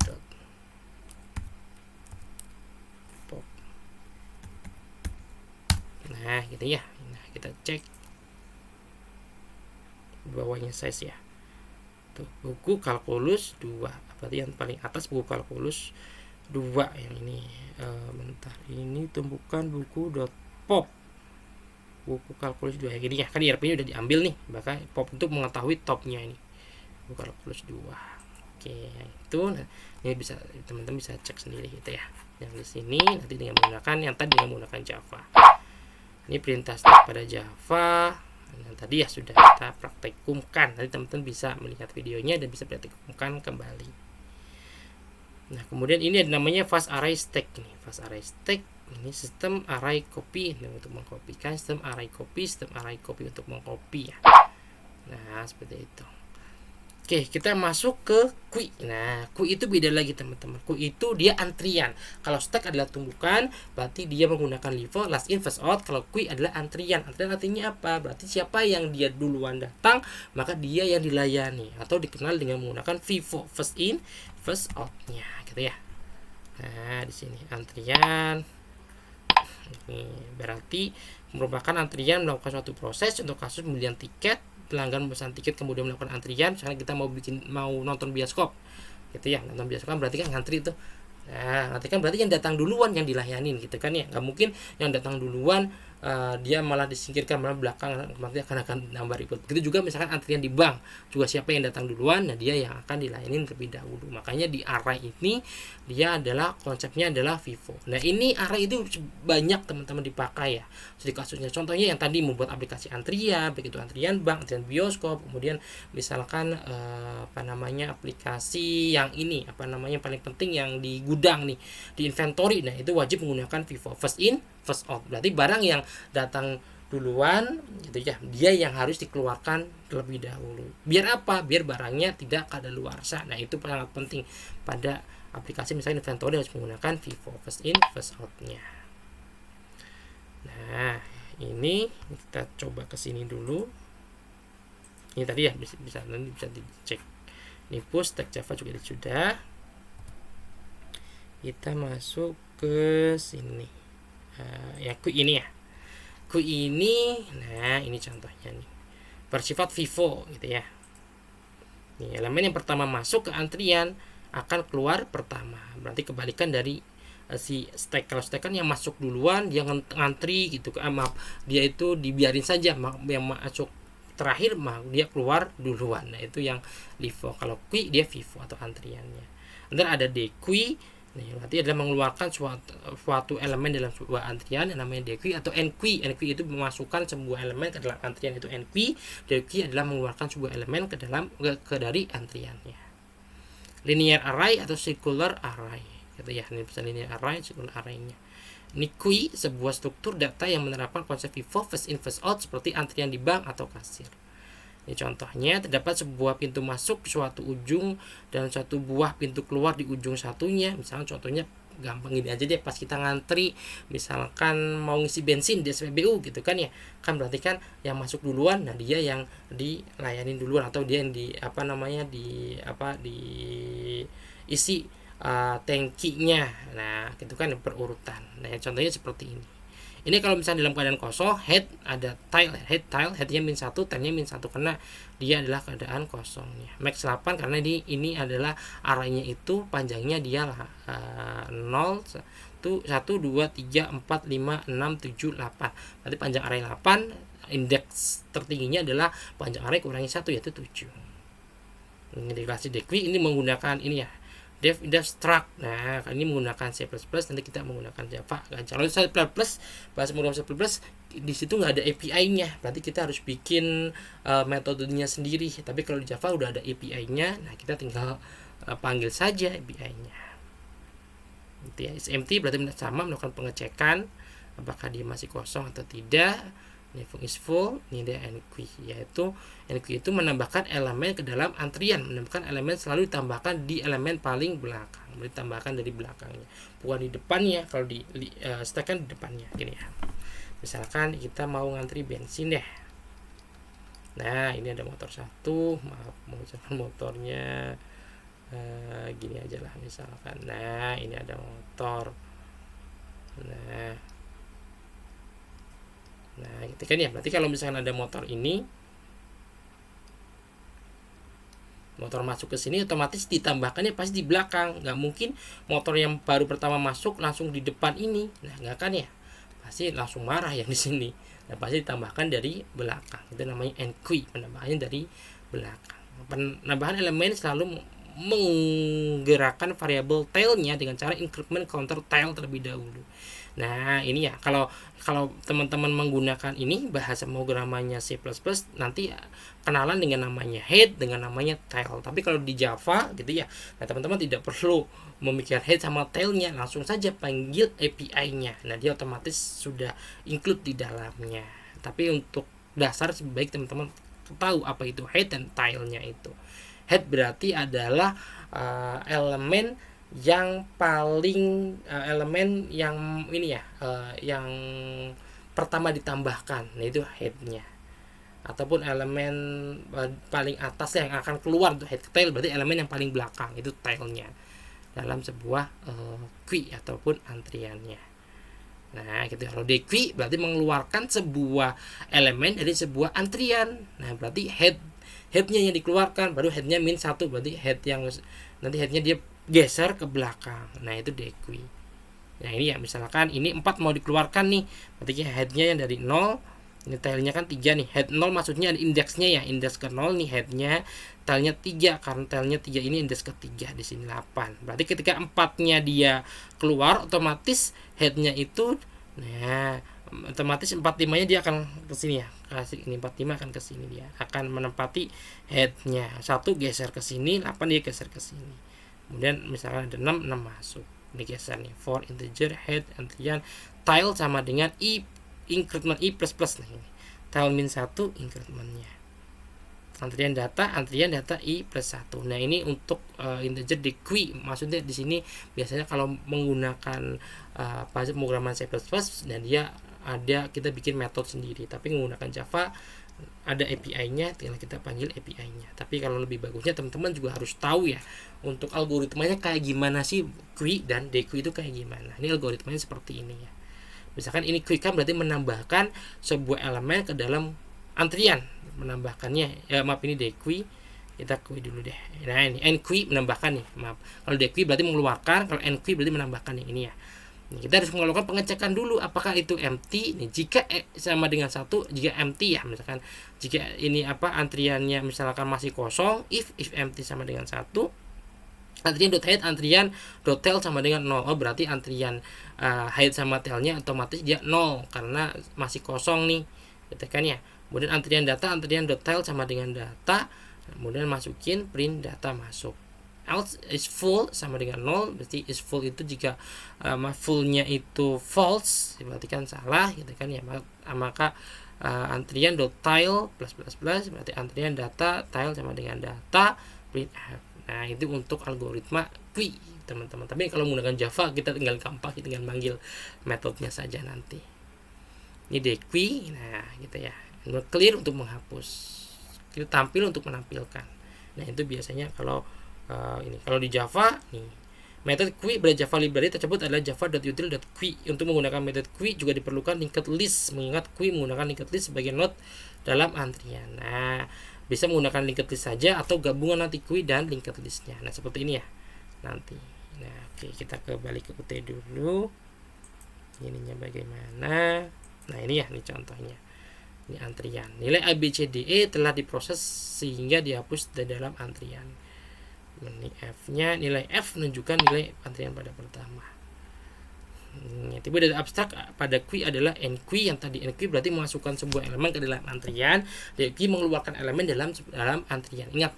dot pop. Nah, gitu ya. Nah, kita cek bawahnya size ya. Tuh, buku kalkulus 2, berarti yang paling atas buku kalkulus 2 yang ini. Bentar, ini tumpukan buku.pop, buku kalkulus 2 ya gini ya, kan IRP-nya udah diambil nih, maka pop untuk mengetahui topnya ini buku kalkulus 2. Oke, itu nah, ini bisa teman-teman bisa cek sendiri gitu ya. Yang di sini nanti dengan menggunakan yang tadi dengan menggunakan Java. Ini perintah step pada Java. Yang tadi ya sudah kita praktikumkan. Nanti teman-teman bisa melihat videonya dan bisa praktikumkan kembali. Nah, kemudian ini ada namanya fast array stack ini. Fast array stack ini sistem array copy untuk mengkopikan, sistem array copy untuk mengcopy ya. Nah, seperti itu. Oke, kita masuk ke queue. Nah, queue itu beda lagi teman-teman. Queue itu dia antrian. Kalau stack adalah tumbukan, berarti dia menggunakan level last in first out. Kalau queue adalah antrian. Antrian artinya apa? Berarti siapa yang dia duluan datang, maka dia yang dilayani, atau dikenal dengan menggunakan FIFO, first in first out-nya, gitu ya. Nah, di sini antrian. Ini berarti merupakan antrian melakukan suatu proses untuk kasus pembelian tiket. Pelanggan memesan tiket kemudian melakukan antrian. Misalnya kita mau nonton bioskop gitu ya, nonton bioskop kan berarti kan ngantri tuh. Nah, nanti kan berarti yang datang duluan yang dilayanin gitu kan ya. Nggak mungkin yang datang duluan dia malah disingkirkan, malah belakang, nanti akan nambah ribut. Begitu juga misalkan antrian di bank, juga siapa yang datang duluan, nah dia yang akan dilayanin terlebih dahulu. Makanya di array ini dia adalah konsepnya adalah FIFO. Nah, ini array itu banyak teman-teman dipakai ya. Jadi kasusnya contohnya yang tadi membuat aplikasi antrian, begitu antrian bank, antrian bioskop, kemudian misalkan aplikasi yang ini yang paling penting yang di gudang nih, di inventory. Nah, itu wajib menggunakan FIFO, first in first out. Berarti barang yang datang duluan gitu ya, dia yang harus dikeluarkan terlebih dahulu. Biar apa? Biar barangnya tidak kadaluarsa. Nah, itu sangat penting pada aplikasi misalnya inventory harus menggunakan FIFO, first in first out-nya. Nah, ini kita coba ke sini dulu. Ini tadi ya bisa nanti bisa dicek. Ini push tag Java juga sudah. Kita masuk ke sini. Ya queue ini ya. Queue ini, nah ini contohnya nih. Bersifat FIFO gitu ya. Nih, elemen yang pertama masuk ke antrian akan keluar pertama. Berarti kebalikan dari si stack. Kalau stack kan yang masuk duluan dia ngantri gitu kan, dia itu dibiarin saja, yang masuk terakhir dia keluar duluan. Nah, itu yang LIFO. Kalau queue dia FIFO atau antriannya. Dan ada dequeue. Nah, berarti adalah mengeluarkan suatu elemen dalam sebuah antrian yang namanya dequeue atau enqueue. Enqueue itu memasukkan sebuah elemen ke dalam antrian, itu enqueue. Dequeue adalah mengeluarkan sebuah elemen ke dari antriannya. Linear array atau circular array gitu ya. Ini bisa linear array, circular array-nya. Ini queue, sebuah struktur data yang menerapkan konsep FIFO, first in first out, seperti antrian di bank atau kasir. Ini contohnya, terdapat sebuah pintu masuk ke suatu ujung dan satu buah pintu keluar di ujung satunya. Misalnya contohnya gampang gini aja deh, pas kita ngantri misalkan mau ngisi bensin di SPBU gitu kan ya, kan berarti kan yang masuk duluan, nah dia yang dilayani duluan, atau dia yang diisi tangkinya. Nah, gitu kan berurutan. Nah, contohnya seperti ini. Ini kalau misalnya dalam keadaan kosong, head ada tile, headnya -1, tailnya -1 karena dia adalah keadaan kosongnya. Max 8 karena ini adalah arraynya itu panjangnya dia 0 1 2 3 4 5 6 7 8. Berarti panjang array 8, indeks tertingginya adalah panjang array kurangi 1 yaitu 7. Ini dikasih dequeue, ini menggunakan ini ya, dev struct. Nah, ini menggunakan C++, nanti kita menggunakan Java. Kalau C++, bahasa pemrograman C++, di situ nggak ada API-nya, berarti kita harus bikin metodenya sendiri. Tapi kalau di Java udah ada API-nya, nah kita tinggal panggil saja API-nya. Gitu ya. Is empty berarti sama melakukan pengecekan apakah dia masih kosong atau tidak. Ini is full, ini dia enqueue, yaitu enqueue itu menambahkan elemen ke dalam antrian, menambahkan elemen selalu ditambahkan di elemen paling belakang, ditambahkan dari belakangnya, bukan di depannya. Kalau di stack kan di depannya gini ya. Misalkan kita mau ngantri bensin deh. Nah, ini ada motor satu, maaf misalkan motornya gini aja lah misalkan. Nah, ini ada motor. Nah, gitu kan ya. Berarti kalau misalkan ada motor ini, Motor masuk ke sini otomatis ditambahkannya pasti di belakang. Nggak mungkin motor yang baru pertama masuk langsung di depan ini. Nah, nggak kan ya? Pasti langsung marah yang di sini. Nah, pasti ditambahkan dari belakang. Itu namanya NQ, penambahannya dari belakang. Penambahan elemen selalu menggerakkan variabel tailnya dengan cara increment counter tail terlebih dahulu. Nah, ini ya, kalau teman-teman menggunakan ini bahasa pemrogramannya C++, nanti kenalan dengan namanya head, dengan namanya tail. Tapi kalau di Java gitu ya, nah teman-teman tidak perlu memikirkan head sama tailnya, langsung saja panggil API-nya. Nah, dia otomatis sudah include di dalamnya. Tapi untuk dasar sebaik teman-teman tahu apa itu head dan tailnya itu. Head berarti adalah elemen yang paling elemen yang ini ya, yang pertama ditambahkan, nah itu headnya, ataupun elemen paling atas yang akan keluar tuh head. Tail berarti elemen yang paling belakang, itu tailnya dalam sebuah queue ataupun antriannya. Nah gitu. Kalau dequeue berarti mengeluarkan sebuah elemen dari sebuah antrian. Nah berarti headnya yang dikeluarkan, baru headnya min 1, berarti head yang nanti headnya dia geser ke belakang. Nah itu dequeue. Nah ini ya, misalkan ini 4 mau dikeluarkan nih, berarti headnya yang dari 0, ini tailnya kan 3 nih. Head 0 maksudnya ada indeksnya ya, indeks ke 0 nih headnya, tailnya 3, karena tailnya 3 ini indeks ke 3, di sini 8. Berarti ketika 4-nya dia keluar, otomatis headnya itu, nah otomatis 45-nya dia akan ke sini ya. Kasih ini 45 akan ke sini, dia akan menempati headnya. 1 geser ke sini, 8 dia geser ke sini. Kemudian misalkan ada 6 masuk, ini geser nih. For integer head antrian tail sama dengan i increment i plus plus. Nah ini tail min 1 incrementnya. Antrian data i plus 1. Nah ini untuk integer dequeue. Maksudnya di sini biasanya kalau menggunakan pemrograman C++, dan dia ada, kita bikin metode sendiri. Tapi menggunakan Java ada API-nya, tinggal kita panggil API-nya. Tapi kalau lebih bagusnya teman-teman juga harus tahu ya, untuk algoritmanya kayak gimana sih queue dan dequeue itu kayak gimana. Ini algoritmanya seperti ini ya. Misalkan ini queue kan berarti menambahkan sebuah elemen ke dalam antrian, menambahkannya ya. Maaf, ini dequeue, kita queue dulu deh. Nah ini enqueue menambahkan nih, maaf. Kalau dequeue berarti mengeluarkan, kalau enqueue berarti menambahkan yang ini ya. Kita harus melakukan pengecekan dulu apakah itu empty. Nih, jika sama dengan 1, jika empty ya, misalkan jika ini antriannya misalkan masih kosong, if empty sama dengan 1, antrian.head antrian.tail sama dengan 0. Oh berarti antrian head sama tailnya otomatis dia 0 karena masih kosong nih, gitu kan ya. Kemudian antrian.tail sama dengan data, kemudian masukin print data masuk. Else is full sama dengan 0, berarti is full itu jika fullnya itu false, berarti kan salah, gitu kan ya. Maka antrian.tail plus berarti antrian data tail sama dengan data printf. Nah itu untuk algoritma queue teman-teman. Tapi kalau menggunakan Java kita tinggal gampang, kita tinggal manggil metodenya saja nanti. Ini dequeue, nah gitu ya. Clear untuk menghapus, kita tampil untuk menampilkan. Nah itu biasanya kalau ini. Kalau di Java nih, metode queue pada Java library tersebut adalah java.util.queue. Untuk menggunakan metode queue juga diperlukan linked list, mengingat queue menggunakan linked list sebagai node dalam antrian. Nah bisa menggunakan linked list saja atau gabungan nanti queue dan linked listnya. Nah seperti ini ya nanti. Nah oke, kita kembali ke Qt dulu. Ininya bagaimana? Nah ini ya, ini contohnya. Ini antrian. Nilai ABCDE telah diproses sehingga dihapus dari dalam antrian. Ini F-nya, nilai F menunjukkan nilai antrian pada pertama. Tipe dari abstrak pada queue adalah enqueue. Yang tadi enqueue berarti memasukkan sebuah elemen ke dalam antrian, dequeue mengeluarkan elemen dalam antrian. Ingat,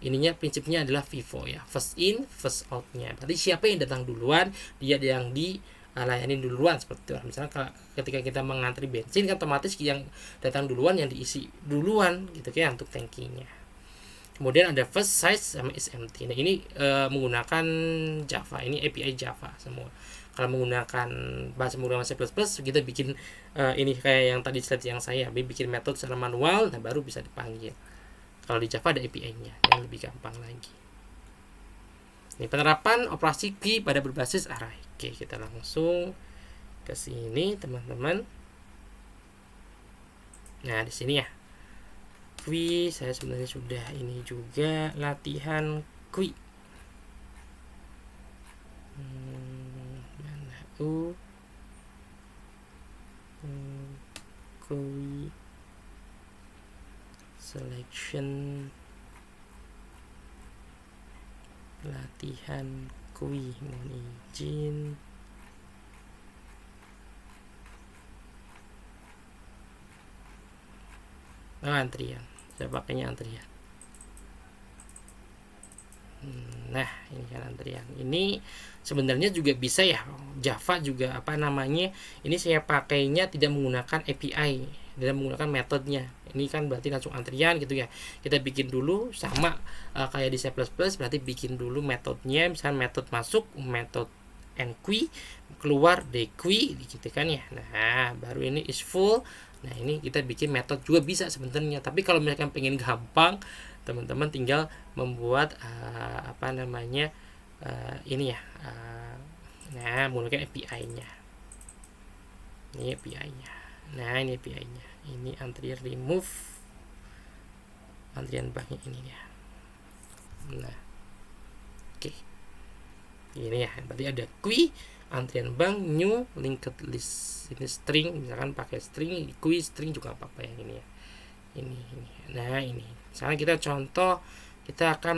ininya prinsipnya adalah FIFO ya, first in first out-nya. Berarti siapa yang datang duluan, dia yang dilayani duluan, seperti itu. Misalnya ketika kita mengantri bensin kan otomatis yang datang duluan yang diisi duluan, gitu kan, untuk tangkinya. Kemudian ada first size sama is empty. Nah ini menggunakan Java, ini API Java semua. Kalau menggunakan bahasa pemrograman C++, kita bikin ini kayak yang tadi slide yang saya bikin metode secara manual, nah baru bisa dipanggil. Kalau di Java ada API-nya yang lebih gampang lagi. Ini penerapan operasi queue pada berbasis array. Oke, kita langsung ke sini teman-teman. Nah di sini ya, kui, saya sebenarnya sudah ini juga latihan kui. Mana kui selection latihan kui, mohon izin. Antrian, saya pakainya antrian. Nah, ini kan antrian. Ini sebenarnya juga bisa ya, Java juga apa namanya, ini saya pakainya tidak menggunakan API, tidak menggunakan metodenya. Ini kan berarti langsung antrian gitu ya. Kita bikin dulu sama kayak di C++, berarti bikin dulu metodenya, misalnya metode masuk, metode enqueue, keluar dequeue gitu kan ya. Nah, baru ini is full. Nah, ini kita bikin metode juga bisa sebenarnya. Tapi kalau misalkan pengen gampang, teman-teman tinggal membuat apa namanya ini ya. Nah, menggunakan API-nya. Ini API-nya. Nah, ini API-nya. Ini antrian remove, antrian banknya ini ya. Nah, oke. Ini ya. Berarti ada kui, antrian bank, new, linked list. Ini string, misalkan pakai string, kui string juga apa-apa yang ini ya. Ini. Nah, ini. Sekarang kita contoh, kita akan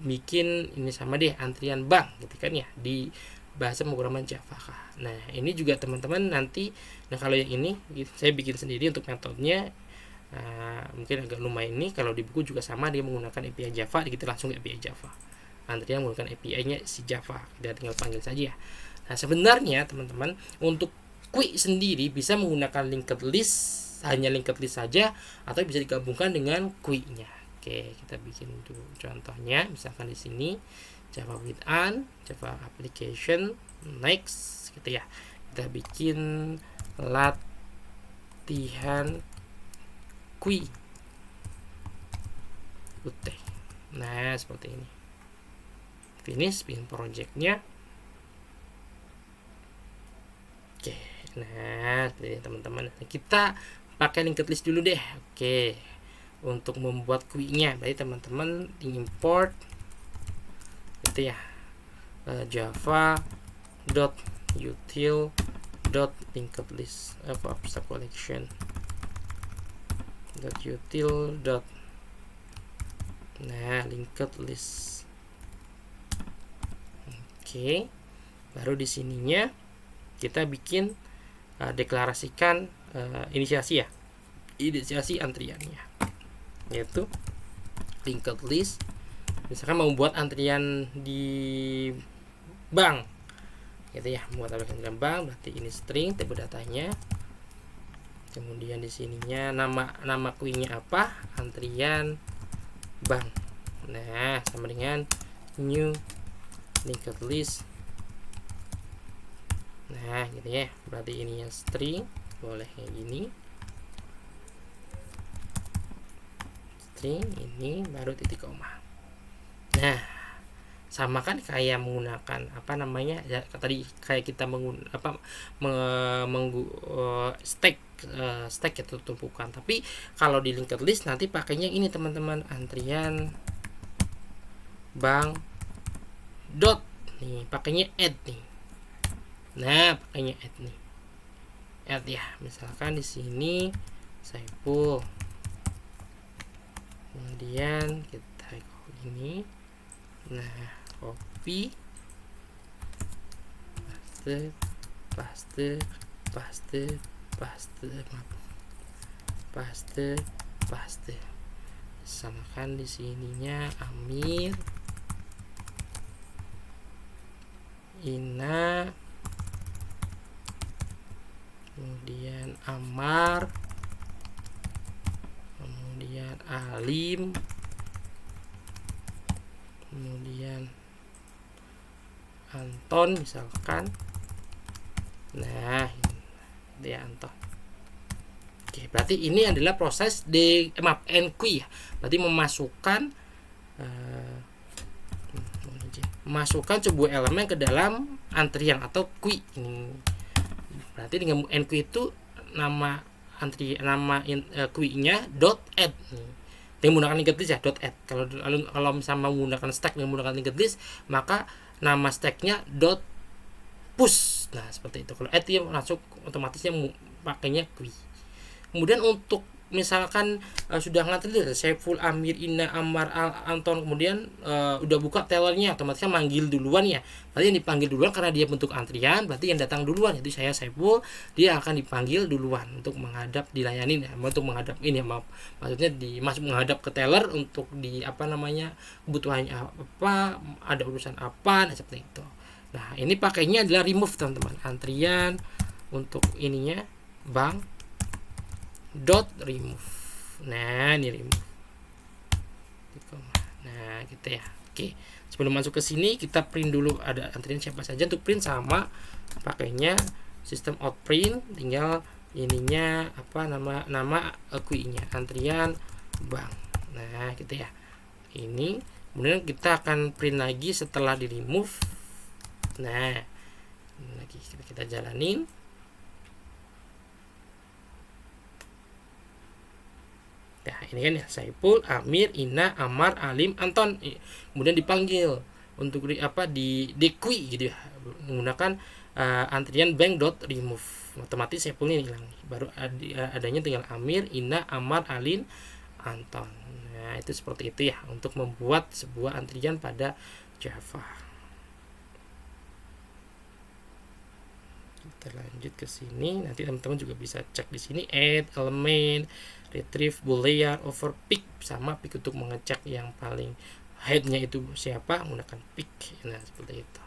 bikin ini sama deh antrian bank gitu kan ya di bahasa pemrograman Java. Nah, ini juga teman-teman nanti, nah kalau yang ini saya bikin sendiri untuk metodenya. Mungkin agak lumayan ini, kalau di buku juga sama, dia menggunakan API Java, gitu langsung API Java. Antrian menggunakan API-nya si Java, kita tinggal panggil saja. Nah, sebenarnya teman-teman untuk kui sendiri bisa menggunakan linked list, hanya linked list saja, atau bisa digabungkan dengan kui-nya. Oke, kita bikin dulu contohnya, misalkan di sini Java with an, Java application, next gitu ya. Kita bikin latihan kui. Nah, seperti ini. Finish bikin projectnya. Oke, nah seperti ini teman-teman. Kita pakai linked list dulu deh. Oke, untuk membuat kui-nya, berarti teman-teman import itu ya, java.util.linkedlist abstract collection .util. Nah, linked list. Oke, baru di sininya kita bikin deklarasikan inisiasi ya, inisiasi antriannya, yaitu linked list. Misalkan mau buat antrian di bank gitu ya, membuat antrian bank, berarti ini string tipe datanya, kemudian di sininya nama kui-nya apa, antrian bank. Nah, sama dengan new linked list. Nah, gitu ya, berarti ini yang string, boleh kayak gini, string ini baru titik koma. Nah, sama kan kayak menggunakan apa namanya ya, tadi kayak kita menggunakan stack itu tumpukan. Tapi kalau di linked list nanti pakainya ini teman-teman, antrian bank dot nih, pakainya add nih. Nah, pakainya add nih, add ya. Misalkan di sini saya pull, kemudian kita ini. Nah, copy, paste, samakan di sininya Amir, Ina, kemudian Amar, kemudian Alim, kemudian Anton misalkan. Nah, ini ya Anton. Oke, berarti ini adalah proses enqueue ya. Berarti memasukkan sebuah elemen ke dalam antrian atau kui ini. Berarti dengan enqueue itu nama kui-nya dot add nih. dengan menggunakan linked list ya .add. Kalau misalnya menggunakan stack dengan menggunakan linked list, maka nama stacknya .push. Nah seperti itu. Kalau add dia langsung otomatisnya pakainya queue. Kemudian untuk misalkan sudah nganter Saiful, Amir, Ina, Ammar, Anton, kemudian udah buka tellernya, otomatis manggil duluan ya. Berarti yang dipanggil duluan karena dia bentuk antrian, berarti yang datang duluan yaitu saya Saiful, dia akan dipanggil duluan untuk menghadap dilayani ya, untuk menghadap ini ya, maaf. Maksudnya masuk menghadap ke teller untuk di kebutuhannya apa, ada urusan apa, nah seperti itu. Nah, ini pakainya adalah remove teman-teman. Antrian untuk ininya bank .remove. Nah, ini remove. Nah, gitu ya. Oke. Sebelum masuk ke sini kita print dulu ada antrian siapa saja. Untuk print sama pakainya sistem out print, tinggal ininya nama queue-nya, antrian bank. Nah, gitu ya. Ini kemudian kita akan print lagi setelah di remove. Nah, lagi kita jalanin. Nah, ini kan ya Saiful, Amir, Ina, Ammar, Alim, Anton. Kemudian dipanggil untuk di dequeue gitu ya, menggunakan antrian bank.remove. Otomatis Saiful ini hilang. Baru adanya tinggal Amir, Ina, Ammar, Alim, Anton. Nah, itu seperti itu ya untuk membuat sebuah antrian pada Java. Kita lanjut ke sini. Nanti teman-teman juga bisa cek di sini add element, retrieve boolean, overpick sama pick untuk mengecek yang paling headnya itu siapa, menggunakan pick. Nah seperti itu.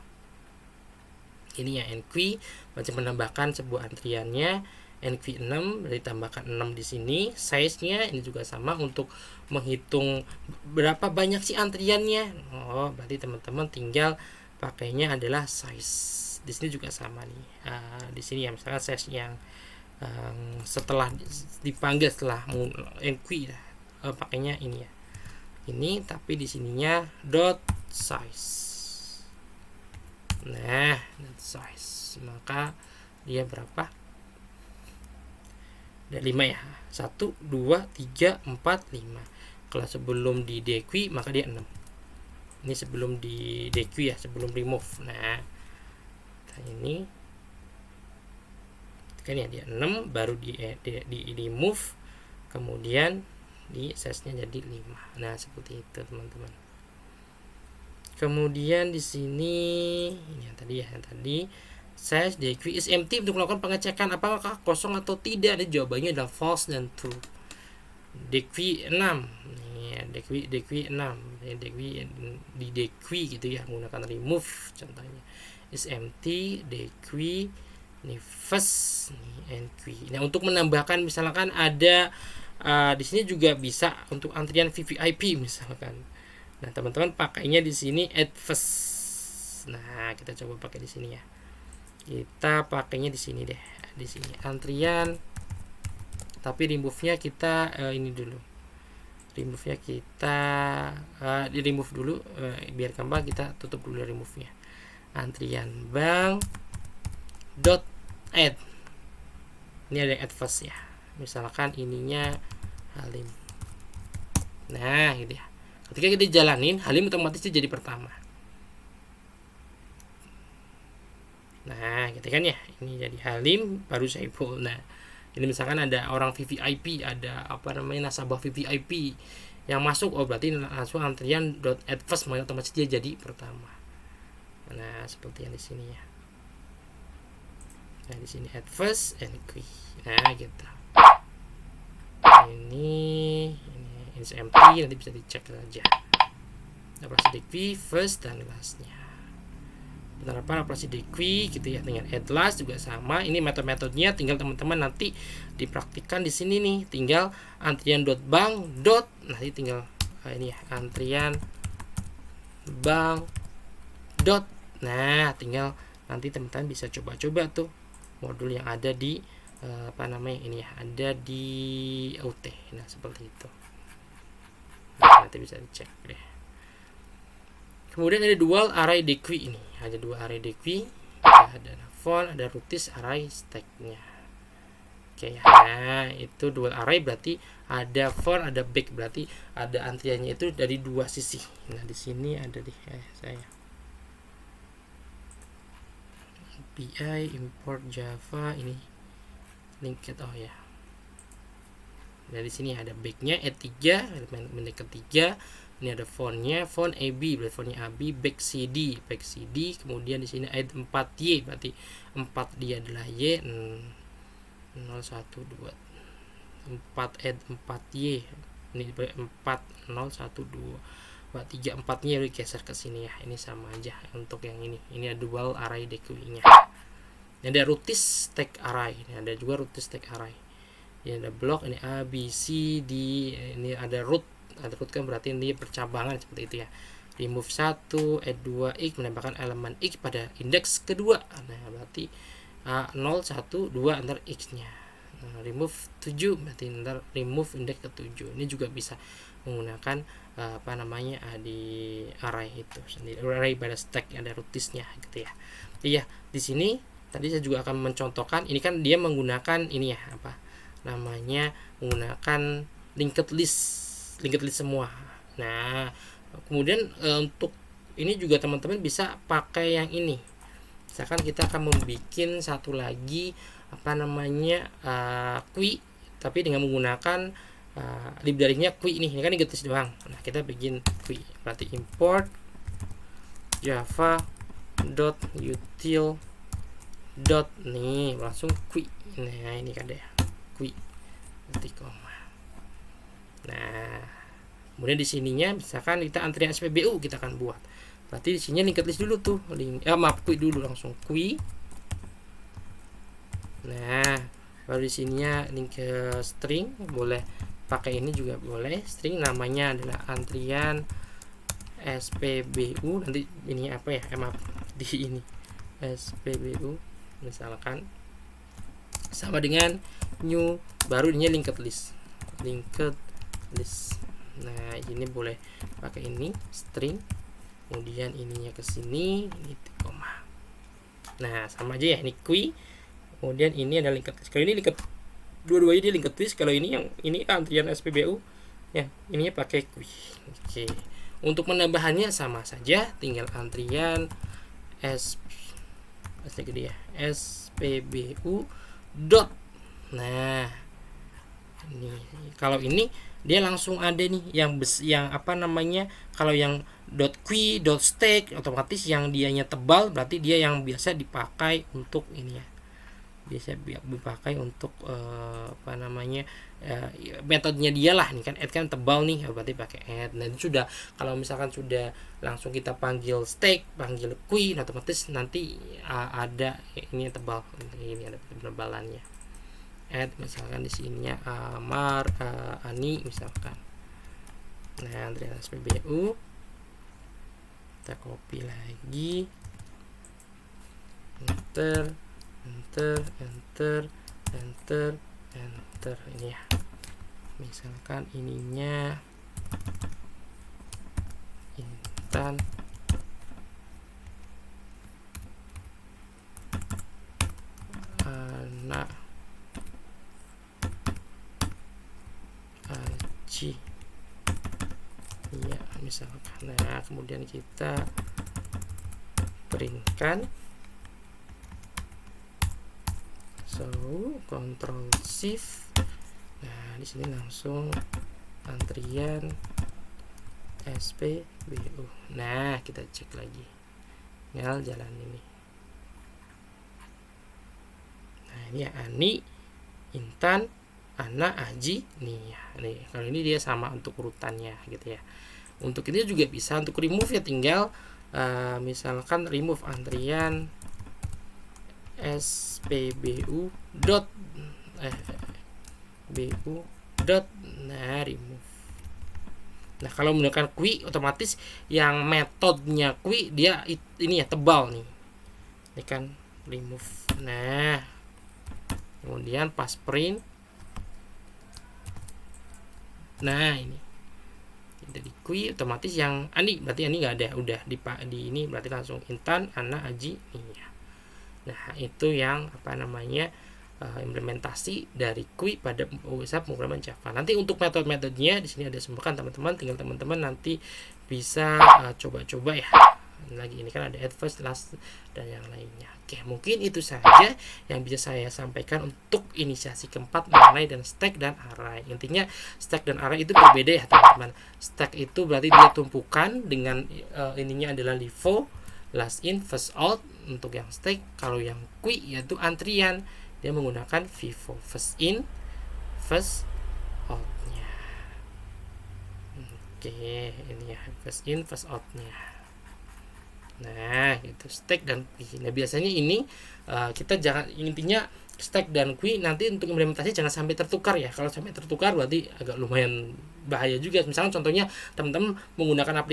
Ini ya enqueue, macam menambahkan sebuah antriannya. Enqueue 6 ditambahkan 6 di sini. Size-nya ini juga sama untuk menghitung berapa banyak sih antriannya. Oh berarti teman-teman tinggal pakainya adalah size. Di sini juga sama nih. Di sini ya misalkan size yang setelah dipanggil setelah enqueue pakainya ini ya, ini tapi di sininya .size. Nah .size maka dia berapa, ada 5 ya, 1, 2, 3, 4, 5. Kalau sebelum di dequeue maka dia 6. Ini sebelum di dequeue ya, sebelum remove. Nah ini kan ya dia 6, baru di remove, kemudian di size-nya jadi 5. Nah seperti itu teman-teman. Kemudian di sini ini yang tadi size dequeue is empty untuk melakukan pengecekan apakah kosong atau tidak. Ada jawabannya adalah false dan true. Dequeue 6 nih, dequeue 6 di dequeue gitu ya, menggunakan remove contohnya is empty, dequeue ini first nih enqueue. Nah untuk menambahkan misalkan ada di sini juga bisa untuk antrian VVIP misalkan. Nah teman-teman pakainya di sini add first. Nah kita coba pakai di sini ya. Kita pakainya di sini deh, di sini antrian. Tapi remove-nya kita ini dulu. Remove-nya kita di remove dulu biar gampang, kita tutup dulu remove-nya. Antrian bank .add. Ini ada add first ya. Misalkan ininya Halim. Nah, gitu ya. Ketika kita jalanin, Halim otomatis jadi pertama. Nah, gitu kan ya. Ini jadi Halim baru Saiful. Nah, ini misalkan ada orang VVIP, ada nasabah VVIP yang masuk, oh berarti langsung antrian .add first, maka otomatis dia jadi pertama. Nah, seperti yang di sini ya. Nah, di sini add first enqueue. Nah, gitu. Ini empty, nanti bisa dicek saja. Operasi dequeue first dan lastnya. Penerapan operasi dequeue gitu ya, dengan add last juga sama. Ini metodenya tinggal teman-teman nanti dipraktikkan di sini nih. Tinggal antrian .bank nanti tinggal ini ya, antrian bank nah tinggal nanti teman-teman bisa coba-coba tuh modul yang ada di ini ya, ada di OT. Nah seperti itu. Nah, nanti bisa dicek deh. Kemudian ada dual array dequeue ini. Ada dua array dequeue, ada navon, ada routes array stack-nya. Oke ya. Nah, itu dual array berarti ada for, ada back, berarti ada antriannya itu dari dua sisi. Nah, di sini ada di saya API import Java ini linked, oh ya. Dari sini ada backnya E3, elemen ketiga. Ini ada fontnya, font AB, berarti fontnya AB, back CD, kemudian di sini add 4Y, berarti 4 dia adalah Y, 0, 1, 2, 4 add 4Y, ini 4, 0, 1, 2, 3, 4-nya digeser ke sini ya. Ini sama aja untuk yang ini ada dual array DQI nya. Ini ada routes stack array, ini ada juga routes stack array. Ini ada blok, ini A, B, C, D, ini ada root kan berarti ini percabangan seperti itu ya. Remove 1, add 2x, menambahkan elemen x pada indeks kedua. Nah, berarti 0, 1, 2 antar x-nya. Nah, remove 7 berarti ntar remove indeks ke-7. Ini juga bisa menggunakan di array itu sendiri. Array pada stack ada rootesnya gitu ya. Iya, di sini tadi saya juga akan mencontohkan, ini kan dia menggunakan ini ya, menggunakan linked list semua. Nah, kemudian untuk ini juga teman-teman bisa pakai yang ini. Misalkan kita akan membuat satu lagi queue, tapi dengan menggunakan library-nya queue ini kan linked list doang. Nah, kita bikin queue, berarti import java.util nih langsung queue. Nah, ini kan ya queue nanti koma. Nah, kemudian di sininya misalkan kita antrian SPBU kita akan buat. Berarti di sini linked list dulu tuh, queue dulu, langsung queue. Nah, baru di sininya link string, boleh pakai ini juga boleh. String namanya adalah antrian SPBU, nanti ini apa ya? Di ini SPBU misalkan sama dengan new, baru ini linked list. Nah, ini boleh pakai ini string, kemudian ininya ke sini, ini koma. Nah, sama aja ya, ini queue, kemudian ini ada linked list. Kalau ini linked, dua-duanya di linked list. Kalau ini antrian SPBU ya, ininya pakai queue. Oke. Untuk menambahkannya sama saja, tinggal antrian SPBU dot. Nah, ini kalau ini dia langsung ada nih yang kalau yang .queue, .stack otomatis yang dianya tebal, berarti dia yang biasa dipakai untuk ini ya, biasa dipakai untuk metodenya dia lah. Ini kan add kan tebal nih, berarti pakai add. Nah, itu sudah, kalau misalkan sudah langsung kita panggil stack, panggil queue, otomatis nanti ada ini tebal, ini ada penebalannya. Add misalkan di sininya Amar, Ani misalkan. Nah, antrian SPBU kita copy lagi, enter ini ya. Misalkan ininya Intan anak Aji ya misalkan. Nah, kemudian kita printkan, Ctrl Shift. Nah, di sini langsung antrian SPBU. Nah, kita cek lagi, tinggal jalan ini. Nah, ini ya, Ani, Intan, Ana, Aji nih ya. Nih, kalau ini dia sama untuk urutannya gitu ya. Untuk ini juga bisa untuk remove ya, tinggal misalkan remove antrian SPBU dot BU dot, nah remove. Nah, kalau menggunakan queue otomatis yang metodenya queue dia ini ya tebal nih. Ini kan remove. Nah, kemudian pas print. Nah, ini dari queue otomatis yang Ani, berarti Ani nggak ada, udah di ini berarti langsung Intan, Ana, Aji nih ya. Nah, itu yang implementasi dari Kui pada usaha pemrograman Java. Nanti untuk metode-metodenya di sini ada sembuhkan teman-teman, tinggal teman-teman nanti bisa coba-coba ya. Lagi ini kan ada advanced, last dan yang lainnya. Oke, mungkin itu saja yang bisa saya sampaikan untuk inisiasi keempat mengenai dan stack dan array. Intinya stack dan array itu berbeda ya teman-teman. Stack itu berarti dia tumpukan dengan ininya adalah LIFO, last in, first out untuk yang stack. Kalau yang Kui yaitu antrian, dia menggunakan FIFO, first in, first out-nya. Oke, ini ya first in, first out-nya. Nah, itu stack dan Kui. Nah, biasanya ini kita jangan, intinya stack dan Kui nanti untuk implementasi jangan sampai tertukar ya. Kalau sampai tertukar berarti agak lumayan bahaya juga. Misalnya contohnya teman-teman menggunakan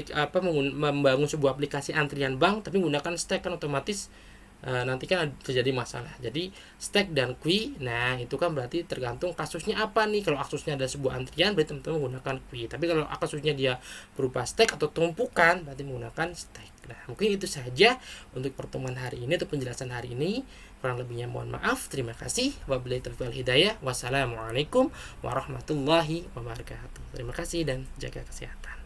membangun sebuah aplikasi antrian bank tapi menggunakan stack, kan otomatis nanti kan terjadi masalah. Jadi stack dan Kui, nah itu kan berarti tergantung kasusnya apa nih. Kalau kasusnya ada sebuah antrian berarti teman-teman menggunakan Kui. Tapi kalau kasusnya dia berupa stack atau tumpukan berarti menggunakan stack. Nah, mungkin itu saja untuk pertemuan hari ini, untuk penjelasan hari ini. Kurang lebihnya mohon maaf. Terima kasih. Wabillahi taufiq wal hidayah. Wassalamualaikum warahmatullahi wabarakatuh. Terima kasih dan jaga kesehatan.